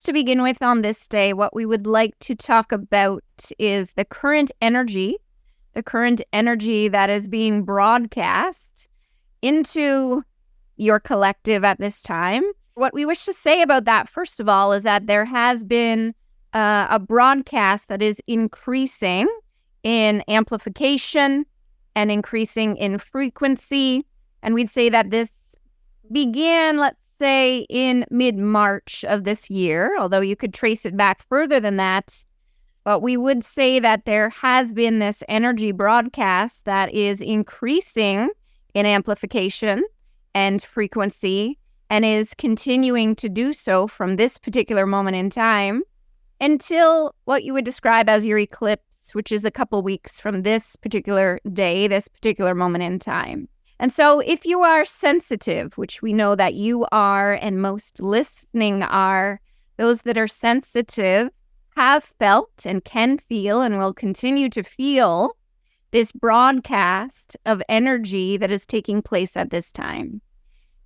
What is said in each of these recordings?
to begin with on this day, what we would like to talk about is the current energy that is being broadcast into your collective at this time. What we wish to say about that, first of all, is that there has been a broadcast that is increasing in amplification and increasing in frequency. And we'd say that this began, let's say, in mid-March of this year, although you could trace it back further than that. But we would say that there has been this energy broadcast that is increasing in amplification and frequency and is continuing to do so from this particular moment in time until what you would describe as your eclipse, which is a couple weeks from this particular day, this particular moment in time. And so if you are sensitive, which we know that you are and most listening are, those that are sensitive have felt and can feel and will continue to feel this broadcast of energy that is taking place at this time.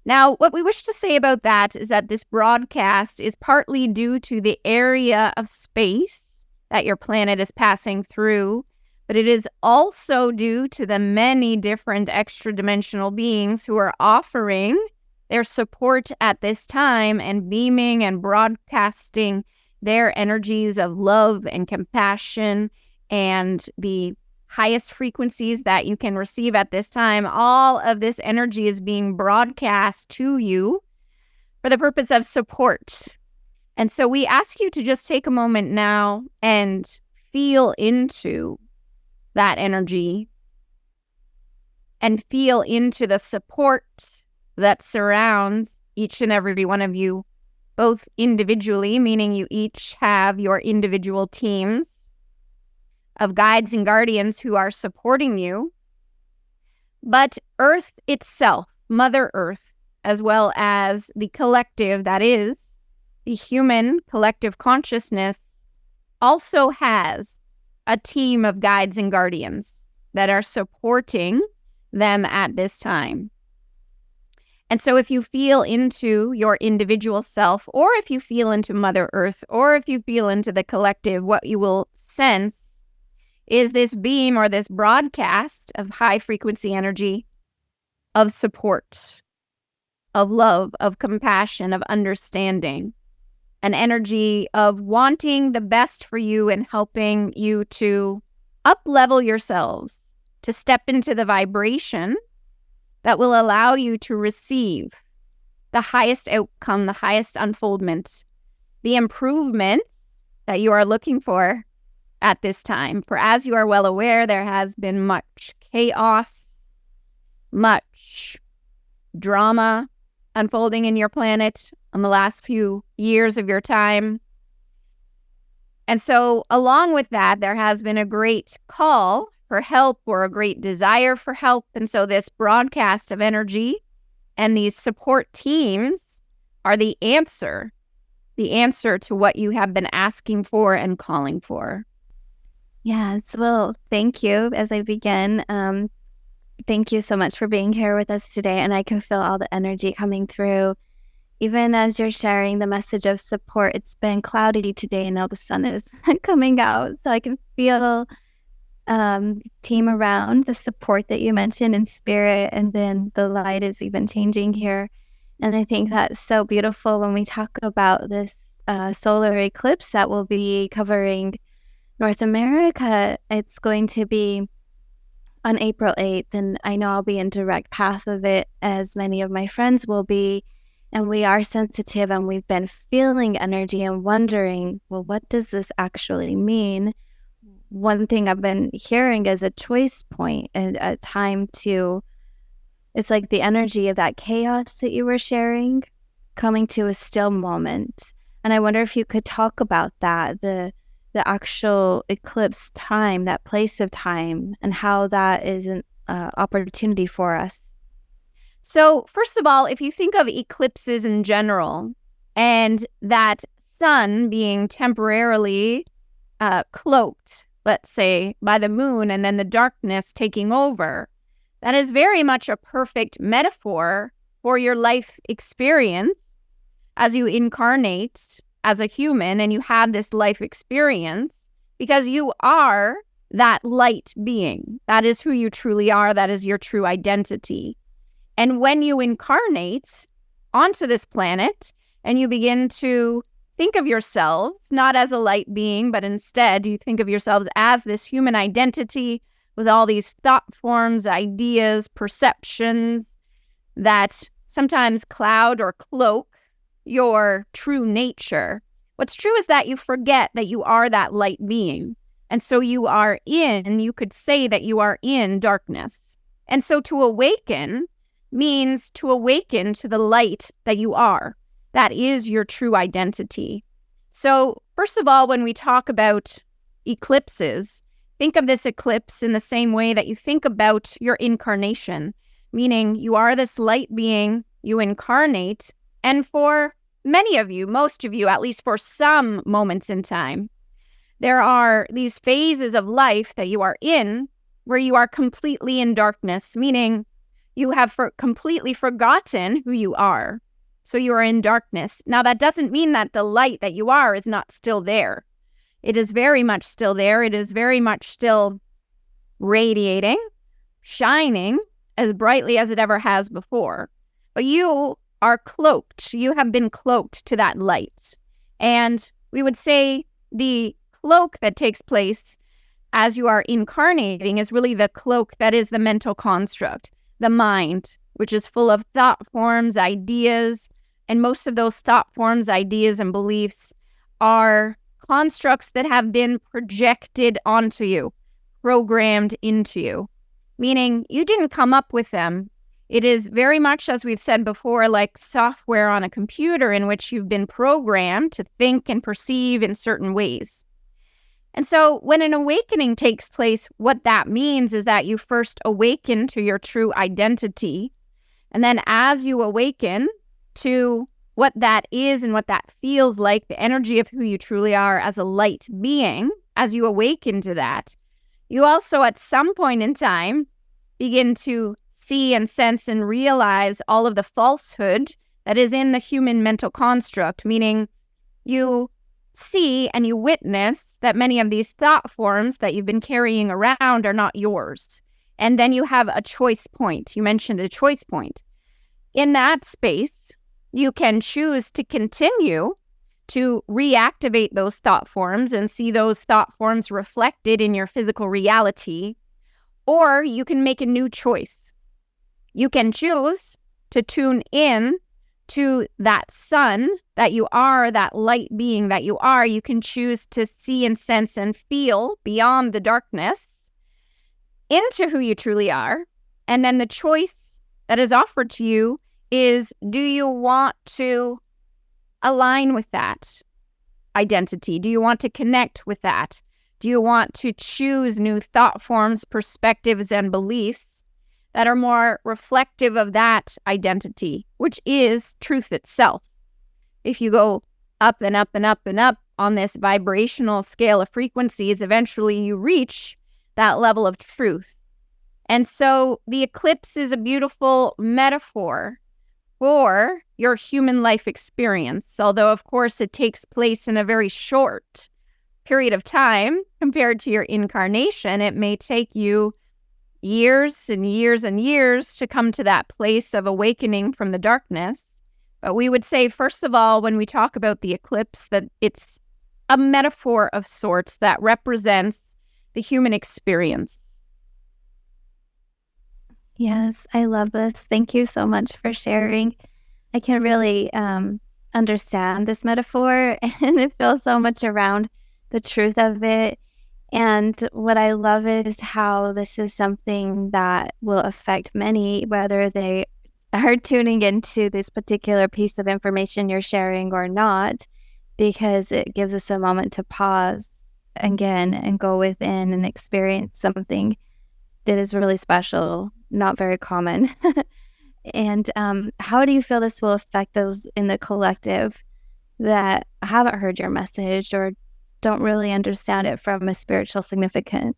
Now, what we wish to say about that is that this broadcast is partly due to the area of space that your planet is passing through, but it is also due to the many different extra-dimensional beings who are offering their support at this time and beaming and broadcasting their energies of love and compassion and the highest frequencies that you can receive at this time. All of this energy is being broadcast to you for the purpose of support. And so we ask you to just take a moment now and feel into that energy and feel into the support that surrounds each and every one of you, both individually, meaning you each have your individual teams of guides and guardians who are supporting you, but Earth itself, Mother Earth, as well as the collective that is the human collective consciousness, also has a team of guides and guardians that are supporting them at this time. And so if you feel into your individual self, or if you feel into Mother Earth, or if you feel into the collective, what you will sense is this beam or this broadcast of high frequency energy, of support, of love, of compassion, of understanding, an energy of wanting the best for you and helping you to up-level yourselves, to step into the vibration that will allow you to receive the highest outcome, the highest unfoldment, the improvements that you are looking for at this time. For as you are well aware, there has been much chaos, much drama unfolding in your planet in the last few years of your time. And so along with that, there has been a great call for help or a great desire for help. And so this broadcast of energy and these support teams are the answer to what you have been asking for and calling for. Yes, well, thank you. As I begin, thank you so much for being here with us today. And I can feel all the energy coming through. Even as you're sharing the message of support, it's been cloudy today and now the sun is coming out. So I can feel team around, the support that you mentioned in spirit, and then the light is even changing here. And I think that's so beautiful when we talk about this solar eclipse that will be covering North America. It's going to be on April 8th, and I know I'll be in direct path of it, as many of my friends will be. And we are sensitive, and we've been feeling energy and wondering, well, what does this actually mean? One thing I've been hearing is a choice point and a time to, it's like the energy of that chaos that you were sharing coming to a still moment. And I wonder if you could talk about that, the actual eclipse time, that place of time, and how that is an opportunity for us. So first of all, if you think of eclipses in general and that sun being temporarily cloaked, let's say, by the moon and then the darkness taking over, that is very much a perfect metaphor for your life experience as you incarnate as a human and you have this life experience because you are that light being. That is who you truly are. That is your true identity. And when you incarnate onto this planet and you begin to think of yourselves not as a light being, but instead you think of yourselves as this human identity with all these thought forms, ideas, perceptions that sometimes cloud or cloak your true nature. What's true is that you forget that you are that light being. And so you could say that you are in darkness. And so to awaken means to awaken to the light that you are. That is your true identity. So first of all, when we talk about eclipses, think of this eclipse in the same way that you think about your incarnation, meaning you are this light being, you incarnate, and for many of you, most of you, at least for some moments in time, there are these phases of life that you are in where you are completely in darkness, meaning you have completely forgotten who you are. So you are in darkness. Now, that doesn't mean that the light that you are is not still there. It is very much still there. It is very much still radiating, shining as brightly as it ever has before. But you are cloaked. You have been cloaked to that light. And we would say the cloak that takes place as you are incarnating is really the cloak that is the mental construct, the mind, which is full of thought forms, ideas, and most of those thought forms, ideas, and beliefs are constructs that have been projected onto you, programmed into you, meaning you didn't come up with them. It is very much, as we've said before, like software on a computer in which you've been programmed to think and perceive in certain ways. And so when an awakening takes place, what that means is that you first awaken to your true identity. And then as you awaken to what that is and what that feels like, the energy of who you truly are as a light being, as you awaken to that, you also at some point in time begin to see and sense and realize all of the falsehood that is in the human mental construct, meaning you see and you witness that many of these thought forms that you've been carrying around are not yours. And then you have a choice point. You mentioned a choice point. In that space, you can choose to continue to reactivate those thought forms and see those thought forms reflected in your physical reality, or you can make a new choice. You can choose to tune in to that sun that you are, that light being that you are. You can choose to see and sense and feel beyond the darkness into who you truly are. And then the choice that is offered to you is, do you want to align with that identity? Do you want to connect with that? Do you want to choose new thought forms, perspectives, and beliefs that are more reflective of that identity, which is truth itself? If you go up and up and up and up on this vibrational scale of frequencies, eventually you reach that level of truth. And so the eclipse is a beautiful metaphor for your human life experience, although of course it takes place in a very short period of time compared to your incarnation. It may take you years and years and years to come to that place of awakening from the darkness. But we would say, first of all, when we talk about the eclipse, that it's a metaphor of sorts that represents the human experience. Yes, I love this. Thank you so much for sharing. I can really understand this metaphor, and it feels so much around the truth of it. And what I love is how this is something that will affect many, whether they are tuning into this particular piece of information you're sharing or not, because it gives us a moment to pause again and go within and experience something that is really special, not very common. And how do you feel this will affect those in the collective that haven't heard your message or don't really understand it from a spiritual significance?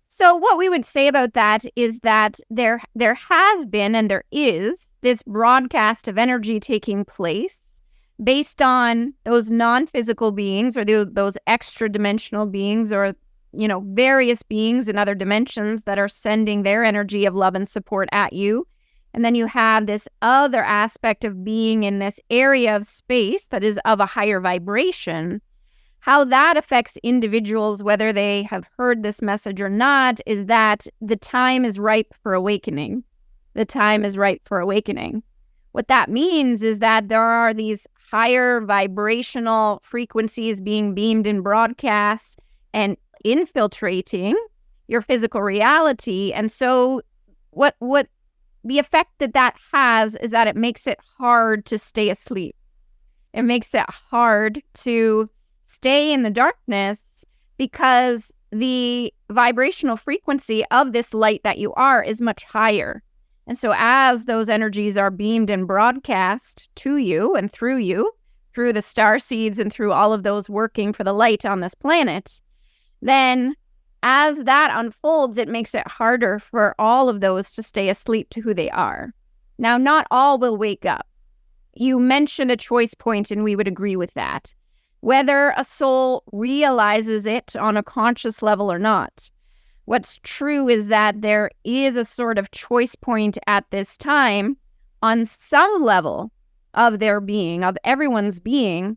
So what we would say about that is that there has been and there is this broadcast of energy taking place based on those non-physical beings or those extra dimensional beings or, various beings in other dimensions that are sending their energy of love and support at you. And then you have this other aspect of being in this area of space that is of a higher vibration. How that affects individuals, whether they have heard this message or not, is that the time is ripe for awakening. The time is ripe for awakening. What that means is that there are these higher vibrational frequencies being beamed in broadcasts and infiltrating your physical reality. And so what the effect that has is that it makes it hard to stay asleep. It makes it hard to stay in the darkness because the vibrational frequency of this light that you are is much higher. And so as those energies are beamed and broadcast to you and through you, through the starseeds and through all of those working for the light on this planet, then as that unfolds, it makes it harder for all of those to stay asleep to who they are. Now, not all will wake up. You mentioned a choice point, and we would agree with that. Whether a soul realizes it on a conscious level or not. What's true is that there is a sort of choice point at this time on some level of their being, of everyone's being.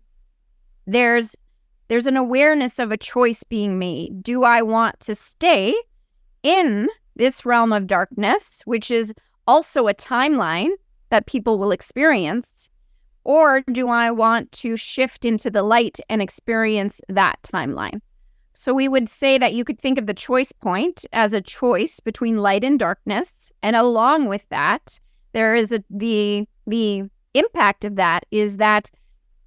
There's an awareness of a choice being made. Do I want to stay in this realm of darkness, which is also a timeline that people will experience, or do I want to shift into the light and experience that timeline? So we would say that you could think of the choice point as a choice between light and darkness. And along with that, there is the impact of that is that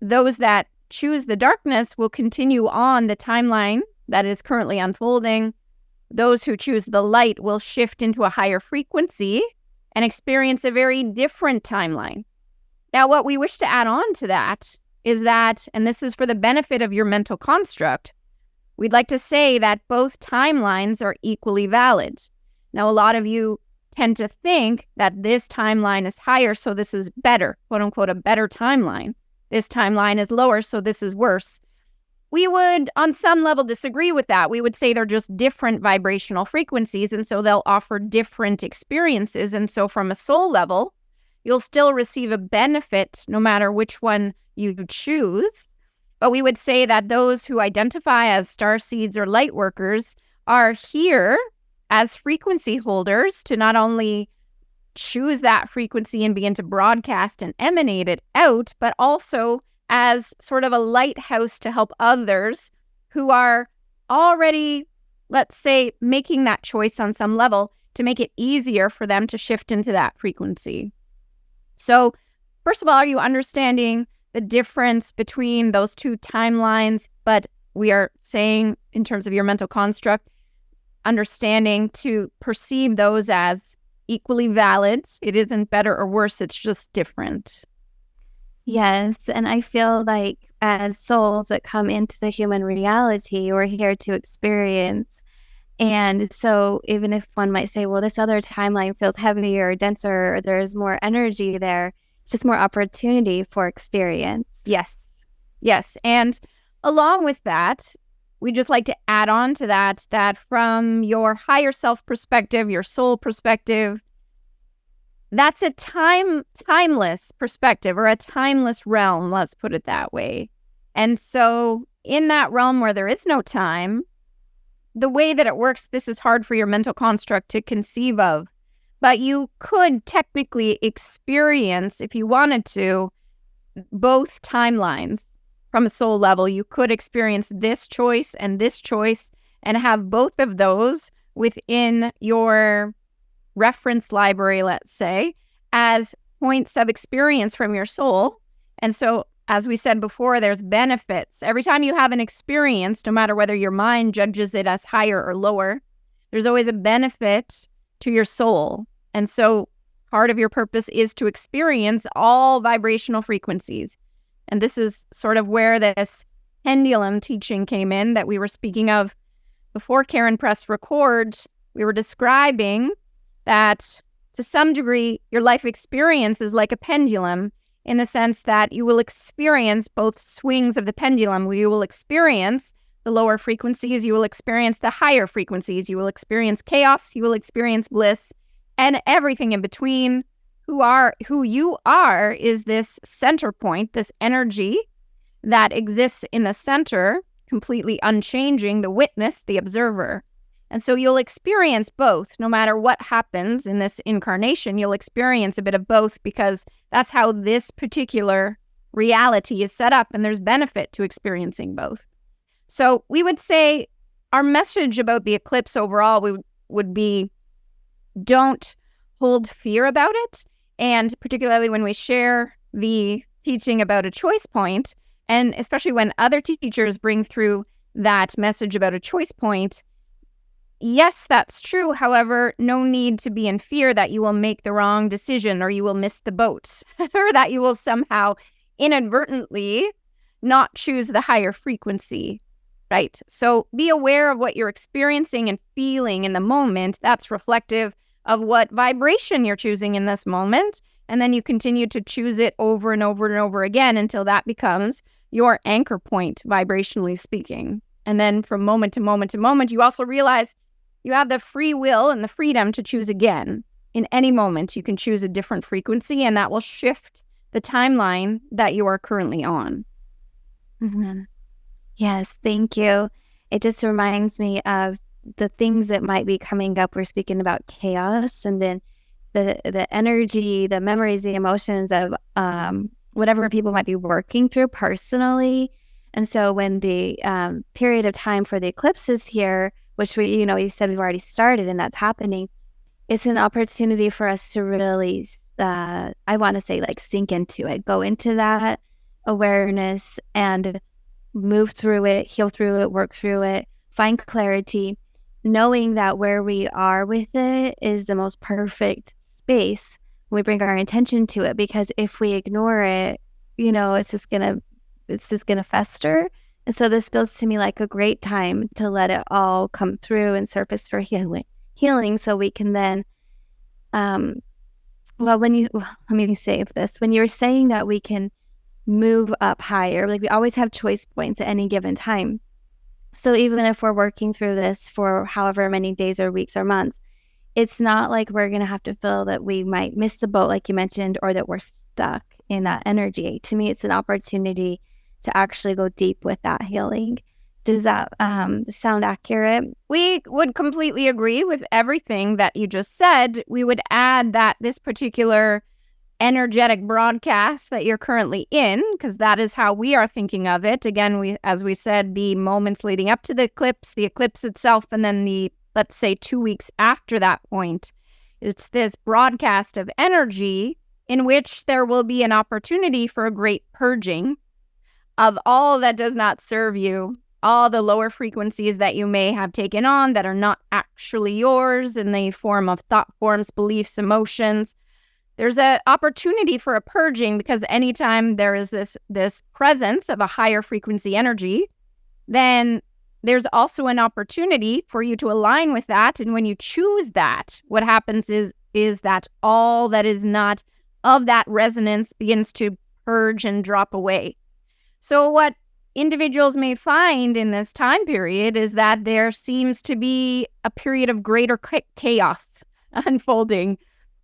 those that choose the darkness will continue on the timeline that is currently unfolding. Those who choose the light will shift into a higher frequency and experience a very different timeline. Now, what we wish to add on to that is that, and this is for the benefit of your mental construct, we'd like to say that both timelines are equally valid. Now, a lot of you tend to think that this timeline is higher, so this is better, quote unquote, a better timeline. This timeline is lower, so this is worse. We would, on some level, disagree with that. We would say they're just different vibrational frequencies, and so they'll offer different experiences. And so from a soul level, you'll still receive a benefit no matter which one you choose. But we would say that those who identify as starseeds or lightworkers are here as frequency holders to not only choose that frequency and begin to broadcast and emanate it out, but also as sort of a lighthouse to help others who are already, let's say, making that choice on some level to make it easier for them to shift into that frequency. So, first of all, are you understanding the difference between those two timelines? But we are saying, in terms of your mental construct, understanding to perceive those as equally valid. It isn't better or worse, it's just different. Yes, and I feel like as souls that come into the human reality, we're here to experience. And so even if one might say, well, this other timeline feels heavier or denser, or there's more energy there, it's just more opportunity for experience. Yes. And along with that, we just like to add on to that from your higher self perspective, your soul perspective, that's a timeless perspective or a timeless realm, let's put it that way. And so in that realm where there is no time, the way that it works, this is hard for your mental construct to conceive of, but you could technically experience, if you wanted to, both timelines. From a soul level, you could experience this choice and have both of those within your reference library, let's say, as points of experience from your soul. And so, as we said before, there's benefits. Every time you have an experience, no matter whether your mind judges it as higher or lower, there's always a benefit to your soul. And so part of your purpose is to experience all vibrational frequencies. And this is sort of where this pendulum teaching came in that we were speaking of before Karen pressed record. We were describing that to some degree, your life experience is like a pendulum. in the sense that you will experience both swings of the pendulum, where you will experience the lower frequencies, you will experience the higher frequencies, you will experience chaos, you will experience bliss, and everything in between. Who you are is this center point, this energy that exists in the center, completely unchanging, the witness, the observer. And so you'll experience both. No matter what happens in this incarnation, you'll experience a bit of both, because that's how this particular reality is set up, and there's benefit to experiencing both. So we would say our message about the eclipse overall would be, don't hold fear about it. And particularly when we share the teaching about a choice point, and especially when other teachers bring through that message about a choice point, yes, that's true. However, no need to be in fear that you will make the wrong decision, or you will miss the boat, or that you will somehow inadvertently not choose the higher frequency, right? So be aware of what you're experiencing and feeling in the moment. That's reflective of what vibration you're choosing in this moment. And then you continue to choose it over and over and over again until that becomes your anchor point, vibrationally speaking. And then from moment to moment to moment, you also realize you have the free will and the freedom to choose again. In any moment, you can choose a different frequency, and that will shift the timeline that you are currently on. Mm-hmm. Yes, thank you. It just reminds me of the things that might be coming up. We're speaking about chaos, and then the energy, the memories, the emotions of whatever people might be working through personally. And so when the period of time for the eclipse is here, which you said we've already started and that's happening, it's an opportunity for us to really, I want to say, like, sink into it, go into that awareness and move through it, heal through it, work through it, find clarity, knowing that where we are with it is the most perfect space when we bring our intention to it. Because if we ignore it, it's just gonna fester. And so this feels to me like a great time to let it all come through and surface for healing, so we can then let me save this. When you're saying that we can move up higher, like, we always have choice points at any given time. So even if we're working through this for however many days or weeks or months, it's not like we're going to have to feel that we might miss the boat, like you mentioned, or that we're stuck in that energy. To me, it's an opportunity to actually go deep with that healing. Does that sound accurate? We would completely agree with everything that you just said. We would add that this particular energetic broadcast that you're currently in, because that is how we are thinking of it. Again, as we said, the moments leading up to the eclipse itself, and then the, let's say, 2 weeks after that point. It's this broadcast of energy in which there will be an opportunity for a great purging of all that does not serve you, all the lower frequencies that you may have taken on that are not actually yours in the form of thought forms, beliefs, emotions. There's an opportunity for a purging, because anytime there is this presence of a higher frequency energy, then there's also an opportunity for you to align with that. And when you choose that, what happens is that all that is not of that resonance begins to purge and drop away. So what individuals may find in this time period is that there seems to be a period of greater chaos unfolding.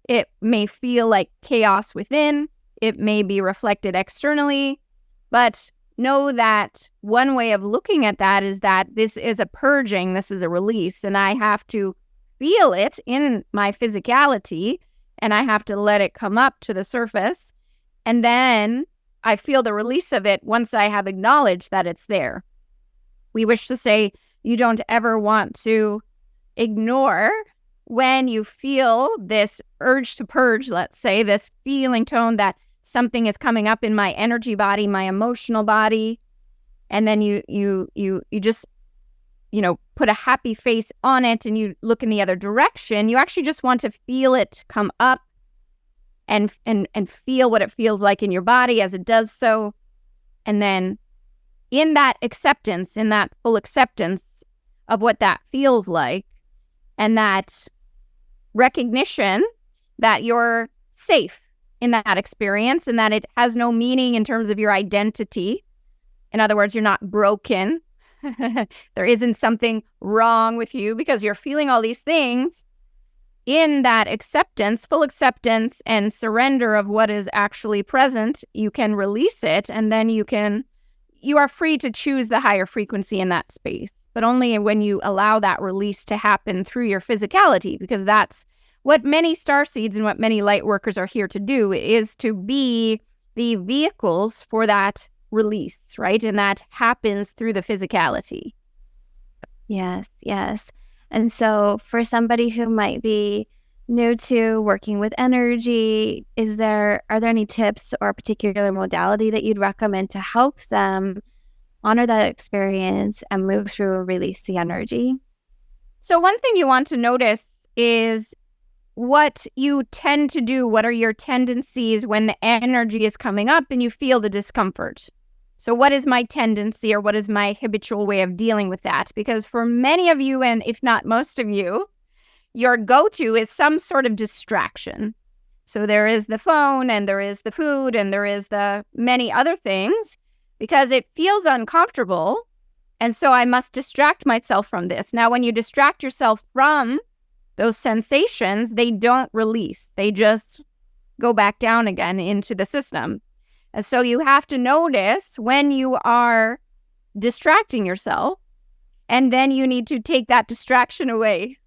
It may feel like chaos within. It may be reflected externally. But know that one way of looking at that is that this is a purging, this is a release, and I have to feel it in my physicality, and I have to let it come up to the surface. And then I feel the release of it once I have acknowledged that it's there. We wish to say you don't ever want to ignore when you feel this urge to purge, let's say, this feeling tone that something is coming up in my energy body, my emotional body, and then you just, put a happy face on it and you look in the other direction. You actually just want to feel it come up and feel what it feels like in your body as it does so. And then in that acceptance, in that full acceptance of what that feels like, and that recognition that you're safe in that experience, and that it has no meaning in terms of your identity. In other words, you're not broken. There isn't something wrong with you because you're feeling all these things. In that acceptance, full acceptance and surrender of what is actually present, you can release it, and then you are free to choose the higher frequency in that space, but only when you allow that release to happen through your physicality, because that's what many starseeds and what many light workers are here to do, is to be the vehicles for that release, right? And that happens through the physicality. Yes, yes. And so for somebody who might be new to working with energy, are there any tips or a particular modality that you'd recommend to help them honor that experience and move through or release the energy? So one thing you want to notice is what you tend to do. What are your tendencies when the energy is coming up and you feel the discomfort? So what is my tendency, or what is my habitual way of dealing with that? Because for many of you, and if not most of you, your go-to is some sort of distraction. So there is the phone, and there is the food, and there is the many other things, because it feels uncomfortable. And so I must distract myself from this. Now, when you distract yourself from those sensations, they don't release. They just go back down again into the system. And so you have to notice when you are distracting yourself, and then you need to take that distraction away.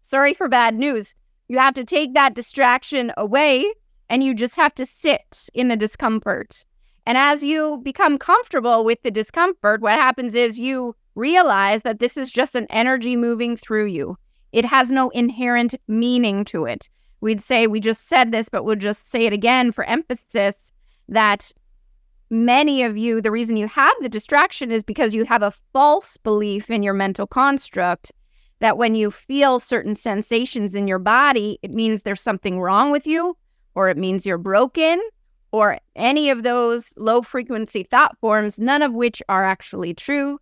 Sorry for bad news. You have to take that distraction away, and you just have to sit in the discomfort. And as you become comfortable with the discomfort, what happens is you realize that this is just an energy moving through you. It has no inherent meaning to it. We'd say, we just said this, but we'll just say it again for emphasis, that many of you, the reason you have the distraction is because you have a false belief in your mental construct that when you feel certain sensations in your body, it means there's something wrong with you, or it means you're broken, or any of those low frequency thought forms, none of which are actually true.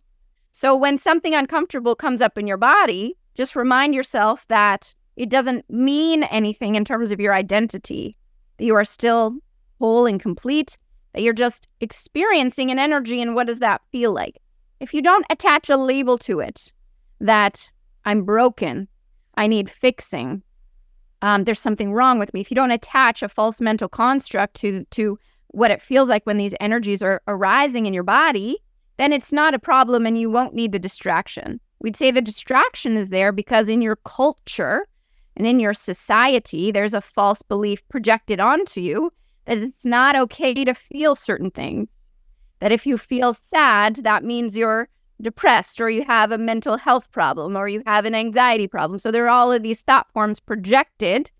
So when something uncomfortable comes up in your body, just remind yourself that it doesn't mean anything in terms of your identity, that you are still whole and complete, that you're just experiencing an energy, and what does that feel like? If you don't attach a label to it, that I'm broken, I need fixing, there's something wrong with me. If you don't attach a false mental construct to what it feels like when these energies are arising in your body, then it's not a problem and you won't need the distraction. We'd say the distraction is there because in your culture and in your society, there's a false belief projected onto you that it's not okay to feel certain things. That if you feel sad, that means you're depressed, or you have a mental health problem, or you have an anxiety problem. So there are all of these thought forms projected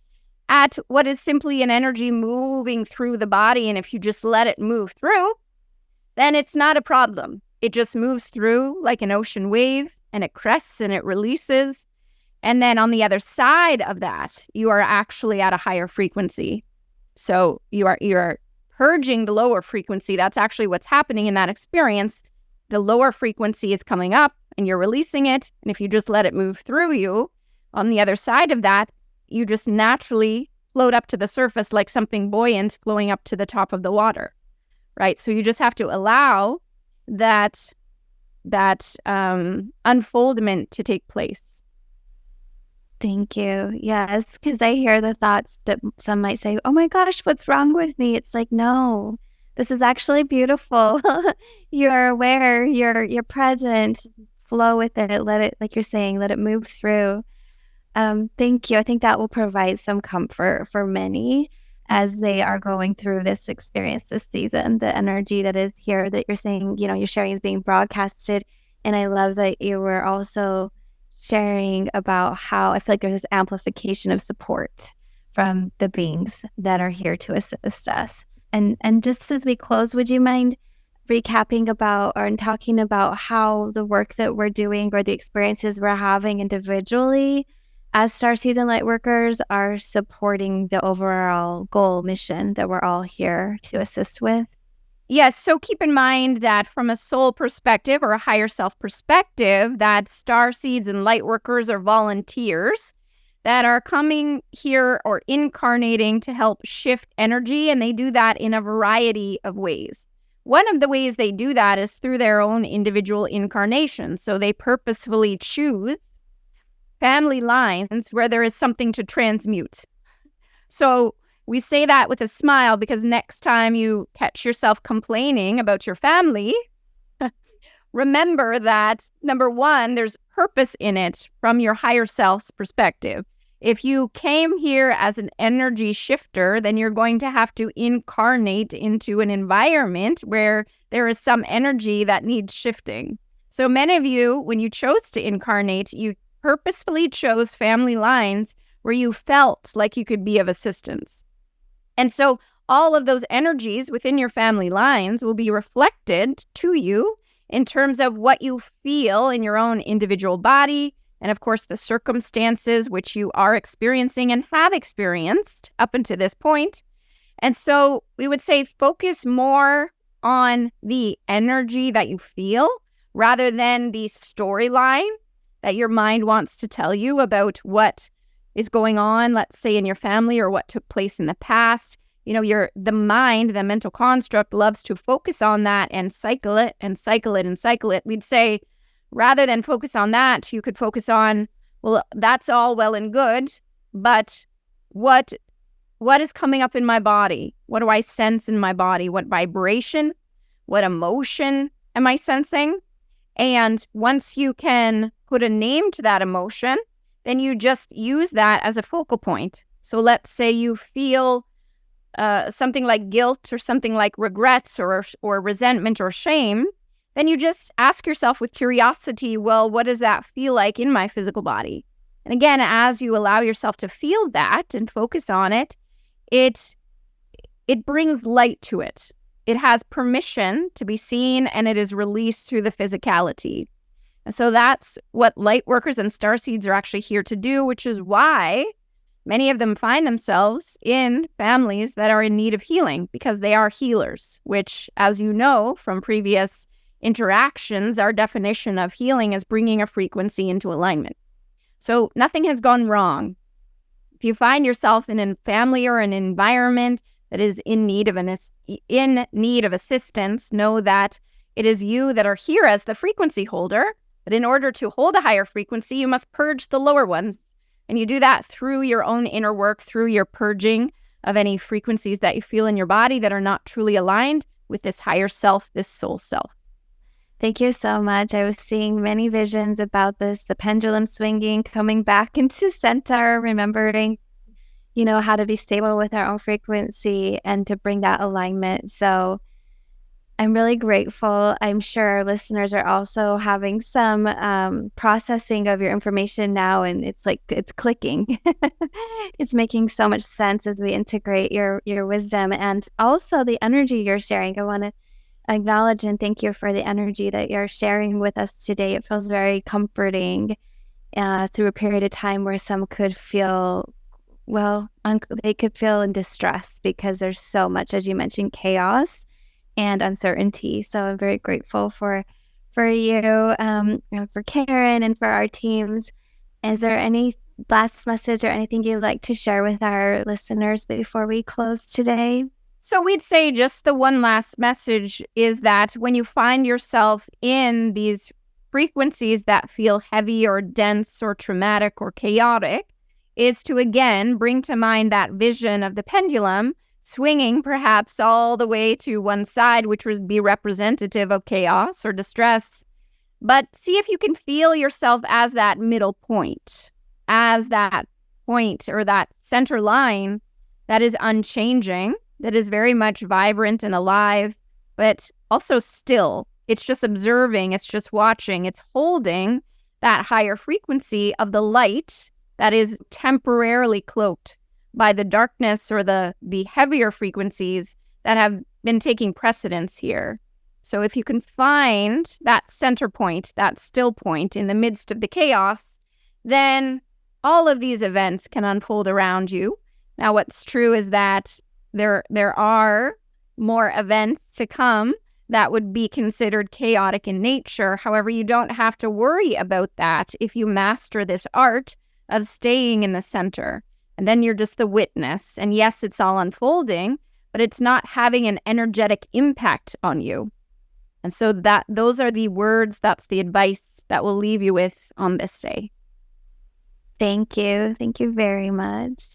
at what is simply an energy moving through the body. And if you just let it move through, then it's not a problem. It just moves through like an ocean wave, and it crests and it releases. And then on the other side of that, you are actually at a higher frequency. So you're purging the lower frequency. That's actually what's happening in that experience. The lower frequency is coming up and you're releasing it. And if you just let it move through you, on the other side of that, you just naturally float up to the surface like something buoyant flowing up to the top of the water, right? So you just have to allow that unfoldment to take place. Thank you. Yes, because I hear the thoughts that some might say, oh my gosh, what's wrong with me? It's like, no, this is actually beautiful. You're aware, you're present, flow with it, let it, like you're saying, let it move through. Thank you. I think that will provide some comfort for many as they are going through this experience this season. The energy that is here that you're saying, you're sharing is being broadcasted. And I love that you were also sharing about how I feel like there's this amplification of support from the beings that are here to assist us. And just as we close, would you mind recapping about or talking about how the work that we're doing or the experiences we're having individually as Starseeds and Lightworkers are supporting the overall goal mission that we're all here to assist with? Yes, so keep in mind that from a soul perspective or a higher self perspective, that Starseeds and Lightworkers are volunteers. that are coming here or incarnating to help shift energy, and they do that in a variety of ways. One of the ways they do that is through their own individual incarnations. So they purposefully choose family lines where there is something to transmute. So we say that with a smile because next time you catch yourself complaining about your family, remember that, number one, there's purpose in it from your higher self's perspective. If you came here as an energy shifter, then you're going to have to incarnate into an environment where there is some energy that needs shifting. So many of you, when you chose to incarnate, you purposefully chose family lines where you felt like you could be of assistance. And so all of those energies within your family lines will be reflected to you in terms of what you feel in your own individual body, and of course the circumstances which you are experiencing and have experienced up until this point. And so we would say focus more on the energy that you feel rather than the storyline that your mind wants to tell you about what is going on, let's say in your family, or what took place in the past. You know, the mind, the mental construct, loves to focus on that and cycle it and cycle it and cycle it. We'd say rather than focus on that, you could focus on, well, that's all well and good, but what is coming up in my body? What do I sense in my body? What vibration? What emotion am I sensing? And once you can put a name to that emotion, then you just use that as a focal point. So let's say you feel something like guilt or something like regrets or resentment or shame, then you just ask yourself with curiosity, well, what does that feel like in my physical body? And again, as you allow yourself to feel that and focus on it, it brings light to it. It has permission to be seen, and it is released through the physicality. And so that's what Lightworkers and Starseeds are actually here to do, which is why many of them find themselves in families that are in need of healing, because they are healers, which, as you know from previous interactions, our definition of healing is bringing a frequency into alignment. So nothing has gone wrong. If you find yourself in a family or an environment that is in need of assistance, know that it is you that are here as the frequency holder. But in order to hold a higher frequency, you must purge the lower ones. And you do that through your own inner work, through your purging of any frequencies that you feel in your body that are not truly aligned with this higher self, this soul self. Thank you so much. I was seeing many visions about this, the pendulum swinging, coming back into center, remembering, how to be stable with our own frequency and to bring that alignment. So I'm really grateful. I'm sure our listeners are also having some processing of your information now, and it's clicking. It's making so much sense as we integrate your wisdom and also the energy you're sharing. I want to acknowledge and thank you for the energy that you're sharing with us today. It feels very comforting through a period of time where some could feel, they could feel in distress because there's so much, as you mentioned, chaos and uncertainty. So I'm very grateful for you, for Karen and for our teams. Is there any last message or anything you'd like to share with our listeners before we close today? So we'd say just the one last message is that when you find yourself in these frequencies that feel heavy or dense or traumatic or chaotic, is to again bring to mind that vision of the pendulum swinging perhaps all the way to one side, which would be representative of chaos or distress. But see if you can feel yourself as that middle point, as that point or that center line that is unchanging, that is very much vibrant and alive, but also still. It's just observing, it's just watching, it's holding that higher frequency of the light that is temporarily cloaked by the darkness or the heavier frequencies that have been taking precedence here. So if you can find that center point, that still point in the midst of the chaos, then all of these events can unfold around you. Now, what's true is that there are more events to come that would be considered chaotic in nature. However, you don't have to worry about that if you master this art of staying in the center. And then you're just the witness. And yes, it's all unfolding, but it's not having an energetic impact on you. And so those are the words, that's the advice that we'll leave you with on this day. Thank you. Thank you very much.